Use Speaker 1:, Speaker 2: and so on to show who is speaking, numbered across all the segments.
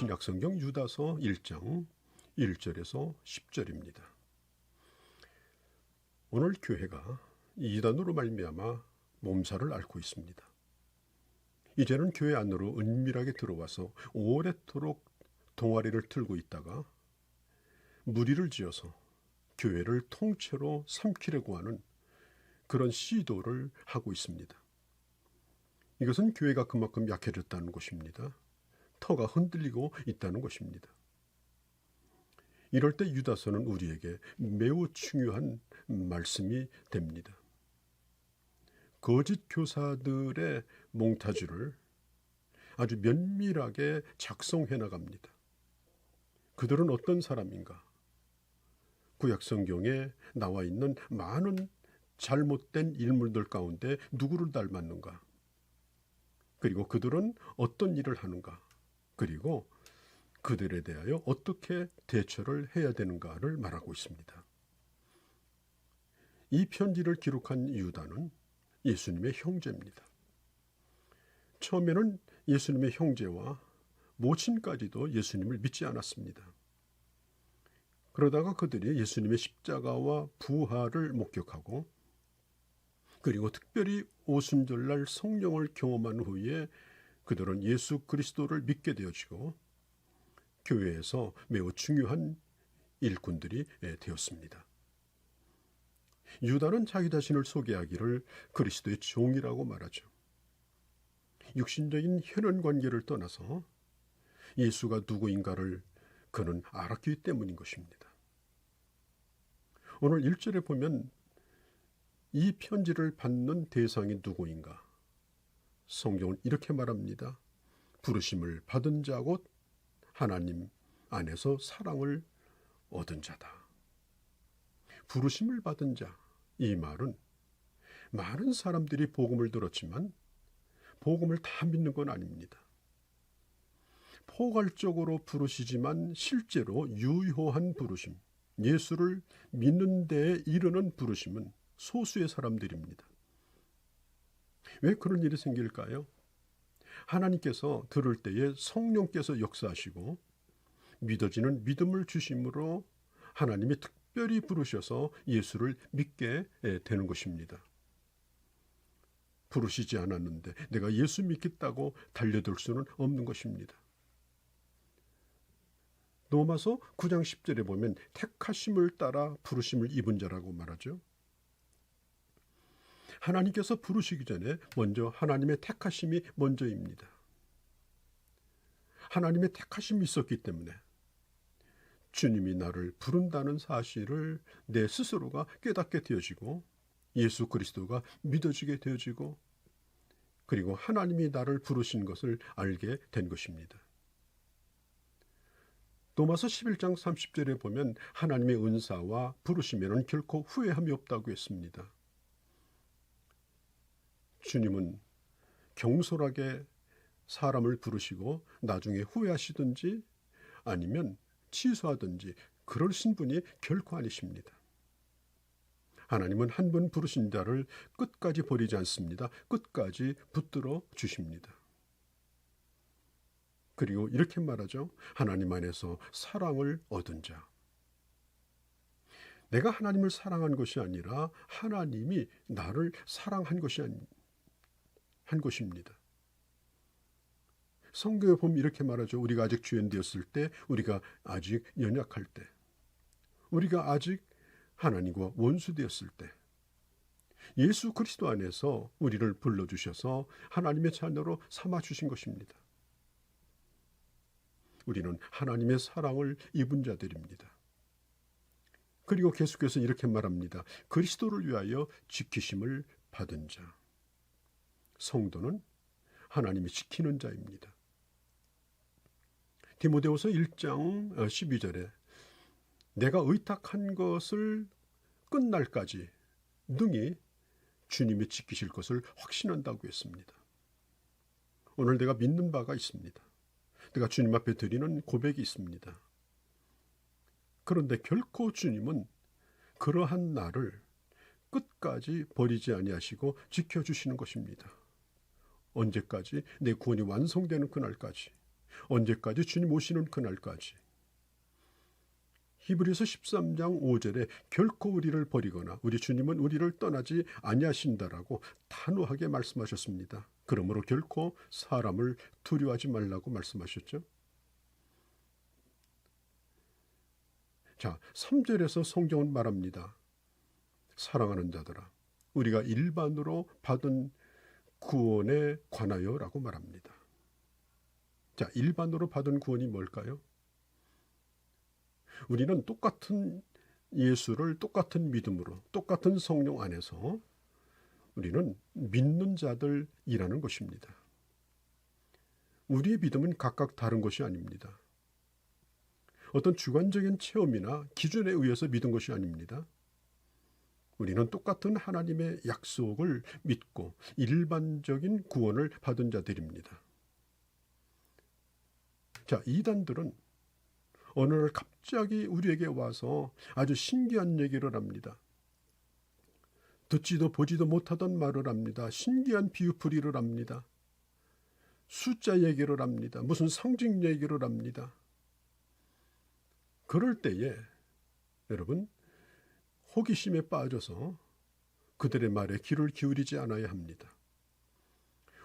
Speaker 1: 신약성경 유다서 1장 1절에서 10절입니다. 오늘 교회가 이단으로 말미암아 몸살을 앓고 있습니다. 이제는 교회 안으로 은밀하게 들어와서 오랫도록 동아리를 틀고 있다가 무리를 지어서 교회를 통째로 삼키려고 하는 그런 시도를 하고 있습니다. 이것은 교회가 그만큼 약해졌다는 것입니다. 터가 흔들리고 있다는 것입니다. 이럴 때 유다서는 우리에게 매우 중요한 말씀이 됩니다. 거짓 교사들의 몽타주를 아주 면밀하게 작성해 나갑니다. 그들은 어떤 사람인가? 구약 성경에 나와 있는 많은 잘못된 인물들 가운데 누구를 닮았는가? 그리고 그들은 어떤 일을 하는가? 그리고 그들에 대하여 어떻게 대처를 해야 되는가를 말하고 있습니다. 이 편지를 기록한 유다는 예수님의 형제입니다. 처음에는 예수님의 형제와 모친까지도 예수님을 믿지 않았습니다. 그러다가 그들이 예수님의 십자가와 부활을 목격하고 그리고 특별히 오순절날 성령을 경험한 후에 그들은 예수 그리스도를 믿게 되어지고 교회에서 매우 중요한 일꾼들이 되었습니다. 유다는 자기 자신을 소개하기를 그리스도의 종이라고 말하죠. 육신적인 혈연 관계를 떠나서 예수가 누구인가를 그는 알았기 때문인 것입니다. 오늘 1절에 보면 이 편지를 받는 대상이 누구인가? 성경은 이렇게 말합니다. 부르심을 받은 자 곧 하나님 안에서 사랑을 얻은 자다. 부르심을 받은 자, 이 말은 많은 사람들이 복음을 들었지만 복음을 다 믿는 건 아닙니다. 포괄적으로 부르시지만 실제로 유효한 부르심, 예수를 믿는 데에 이르는 부르심은 소수의 사람들입니다. 왜 그런 일이 생길까요? 하나님께서 들을 때에 성령께서 역사하시고 믿어지는 믿음을 주심으로 하나님이 특별히 부르셔서 예수를 믿게 되는 것입니다. 부르시지 않았는데 내가 예수 믿겠다고 달려들 수는 없는 것입니다. 로마서 9장 10절에 보면 택하심을 따라 부르심을 입은 자라고 말하죠. 하나님께서 부르시기 전에 먼저 하나님의 택하심이 먼저입니다. 하나님의 택하심이 있었기 때문에 주님이 나를 부른다는 사실을 내 스스로가 깨닫게 되어지고 예수 그리스도가 믿어지게 되어지고 그리고 하나님이 나를 부르신 것을 알게 된 것입니다. 로마서 11장 30절에 보면 하나님의 은사와 부르심에는 결코 후회함이 없다고 했습니다. 주님은 경솔하게 사람을 부르시고 나중에 후회하시든지 아니면 취소하든지 그러신 분이 결코 아니십니다. 하나님은 한 번 부르신 자를 끝까지 버리지 않습니다. 끝까지 붙들어 주십니다. 그리고 이렇게 말하죠. 하나님 안에서 사랑을 얻은 자. 내가 하나님을 사랑한 것이 아니라 하나님이 나를 사랑한 한 것입니다. 성경에 보면 이렇게 말하죠. 우리가 아직 죄인 되었을 때, 우리가 아직 연약할 때, 우리가 아직 하나님과 원수되었을 때 예수 그리스도 안에서 우리를 불러주셔서 하나님의 자녀로 삼아주신 것입니다. 우리는 하나님의 사랑을 입은 자들입니다. 그리고 계속해서 이렇게 말합니다. 그리스도를 위하여 지키심을 받은 자. 성도는 하나님이 지키는 자입니다. 디모데후서 1장 12절에 내가 의탁한 것을 끝날까지 능히 주님이 지키실 것을 확신한다고 했습니다. 오늘 내가 믿는 바가 있습니다. 내가 주님 앞에 드리는 고백이 있습니다. 그런데 결코 주님은 그러한 나를 끝까지 버리지 아니하시고 지켜주시는 것입니다. 언제까지? 내 구원이 완성되는 그날까지. 언제까지? 주님 오시는 그날까지. 히브리서 13장 5절에 결코 우리를 버리거나 우리 주님은 우리를 떠나지 아니하신다라고 단호하게 말씀하셨습니다. 그러므로 결코 사람을 두려워하지 말라고 말씀하셨죠. 자, 3절에서 성경은 말합니다. 사랑하는 자들아, 우리가 일반으로 받은 구원에 관하여라고 말합니다. 자, 일반으로 받은 구원이 뭘까요? 우리는 똑같은 예수를 똑같은 믿음으로, 똑같은 성령 안에서 우리는 믿는 자들이라는 것입니다. 우리의 믿음은 각각 다른 것이 아닙니다. 어떤 주관적인 체험이나 기준에 의해서 믿은 것이 아닙니다. 우리는 똑같은 하나님의 약속을 믿고 일반적인 구원을 받은 자들입니다. 자, 이단들은 어느 날 갑자기 우리에게 와서 아주 신기한 얘기를 합니다. 듣지도 보지도 못하던 말을 합니다. 신기한 비유풀이를 합니다. 숫자 얘기를 합니다. 무슨 상징 얘기를 합니다. 그럴 때에 여러분, 호기심에 빠져서 그들의 말에 귀를 기울이지 않아야 합니다.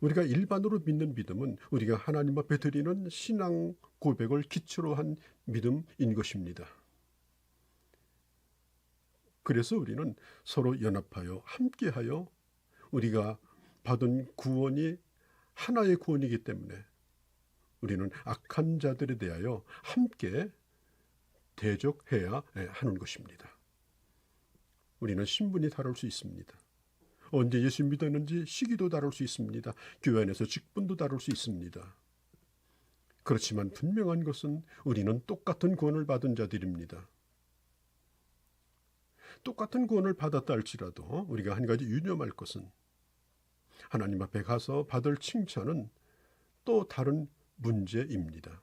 Speaker 1: 우리가 일반으로 믿는 믿음은 우리가 하나님 앞에 드리는 신앙 고백을 기초로 한 믿음인 것입니다. 그래서 우리는 서로 연합하여 함께하여 우리가 받은 구원이 하나의 구원이기 때문에 우리는 악한 자들에 대하여 함께 대적해야 하는 것입니다. 우리는 신분이 다를 수 있습니다. 언제 예수 믿었는지 시기도 다를 수 있습니다. 교회 안에서 직분도 다를 수 있습니다. 그렇지만 분명한 것은 우리는 똑같은 구원을 받은 자들입니다. 똑같은 구원을 받았다 할지라도 우리가 한 가지 유념할 것은 하나님 앞에 가서 받을 칭찬은 또 다른 문제입니다.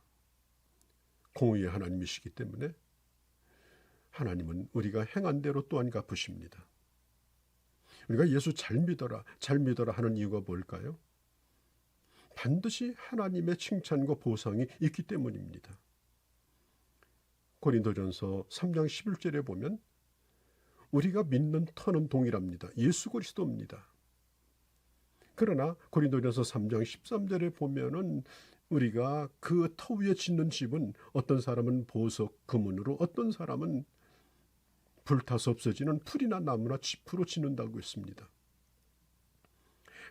Speaker 1: 공의의 하나님이시기 때문에 하나님은 우리가 행한 대로 또한 갚으십니다. 우리가 예수 잘 믿어라 하는 이유가 뭘까요? 반드시 하나님의 칭찬과 보상이 있기 때문입니다. 고린도전서 3장 11절에 보면 우리가 믿는 터는 동일합니다. 예수 그리스도입니다. 그러나 고린도전서 3장 13절에 보면은 우리가 그 터 위에 짓는 집은 어떤 사람은 보석, 금은으로, 어떤 사람은 불타서 없어지는 풀이나 나무나 짚으로 짓는다고 했습니다.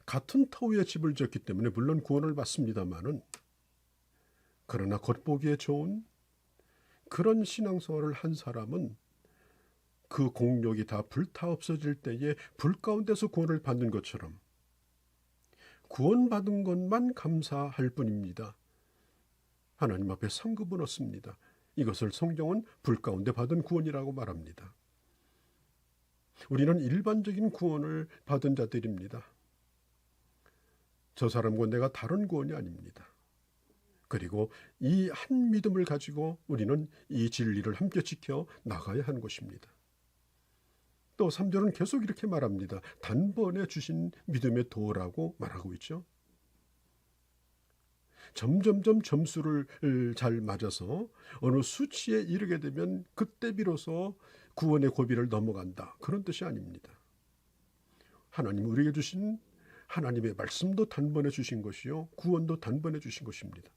Speaker 1: 같은 터 위에 집을 지었기 때문에 물론 구원을 받습니다마는, 그러나 겉보기에 좋은 그런 신앙생활을 한 사람은 그 공력이 다 불타 없어질 때에 불 가운데서 구원을 받는 것처럼 구원받은 것만 감사할 뿐입니다. 하나님 앞에 상급은 없습니다. 이것을 성경은 불 가운데 받은 구원이라고 말합니다. 우리는 일반적인 구원을 받은 자들입니다. 저 사람과 내가 다른 구원이 아닙니다. 그리고 이 한 믿음을 가지고 우리는 이 진리를 함께 지켜 나가야 하는 것입니다. 또 3절은 계속 이렇게 말합니다. 단번에 주신 믿음의 도라고 말하고 있죠. 점점점 점수를 잘 맞아서 어느 수치에 이르게 되면 그때 비로소 구원의 고비를 넘어간다, 그런 뜻이 아닙니다. 하나님 우리에게 주신 하나님의 말씀도 단번에 주신 것이요, 구원도 단번에 주신 것입니다.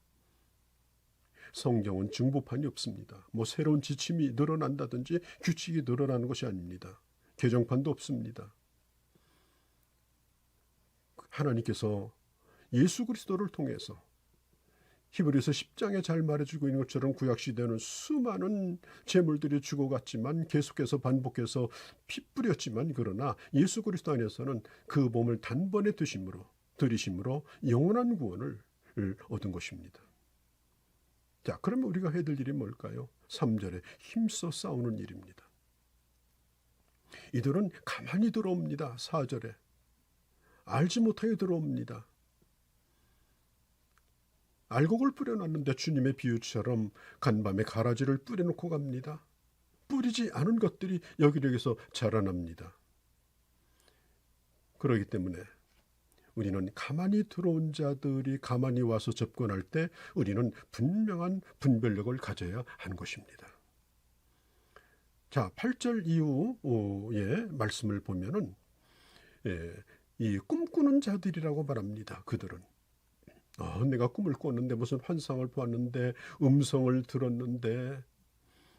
Speaker 1: 성경은 중보판이 없습니다. 새로운 지침이 늘어난다든지 규칙이 늘어나는 것이 아닙니다. 개정판도 없습니다. 하나님께서 예수 그리스도를 통해서 히브리서 10장에 잘 말해주고 있는 것처럼 구약시대는 수많은 제물들이 죽어갔지만 계속해서 반복해서 피 뿌렸지만, 그러나 예수 그리스도 안에서는 그 몸을 단번에 들이심으로 영원한 구원을 얻은 것입니다. 자, 그러면 우리가 해야 될 일이 뭘까요? 3절에 힘써 싸우는 일입니다. 이들은 가만히 들어옵니다. 4절에 알지 못하게 들어옵니다. 알곡을 뿌려놨는데 주님의 비유처럼 간밤에 가라지를 뿌려놓고 갑니다. 뿌리지 않은 것들이 여기저기서 자라납니다. 그렇기 때문에 우리는 가만히 들어온 자들이 가만히 와서 접근할 때 우리는 분명한 분별력을 가져야 하는 것입니다. 자, 8절 이후의 말씀을 보면은 이 꿈꾸는 자들이라고 말합니다. 그들은 내가 꿈을 꿨는데 무슨 환상을 보았는데 음성을 들었는데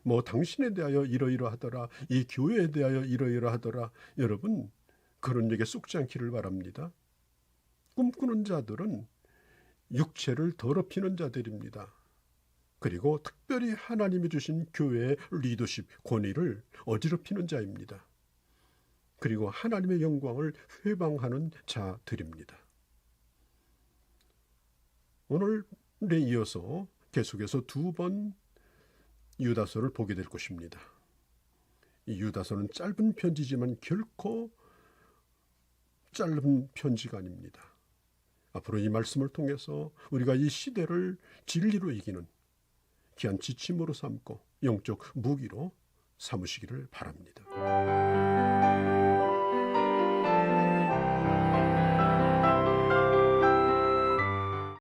Speaker 1: 뭐 당신에 대하여 이러이러하더라, 이 교회에 대하여 이러이러하더라. 여러분, 그런 얘기에 쏙지 않기를 바랍니다. 꿈꾸는 자들은 육체를 더럽히는 자들입니다. 그리고 특별히 하나님이 주신 교회의 리더십, 권위를 어지럽히는 자입니다. 그리고 하나님의 영광을 회방하는 자들입니다. 오늘에 이어서 계속해서 2번 유다서를 보게 될 것입니다. 이 유다서는 짧은 편지지만 결코 짧은 편지가 아닙니다. 앞으로 이 말씀을 통해서 우리가 이 시대를 진리로 이기는 귀한 지침으로 삼고 영적 무기로 삼으시기를 바랍니다.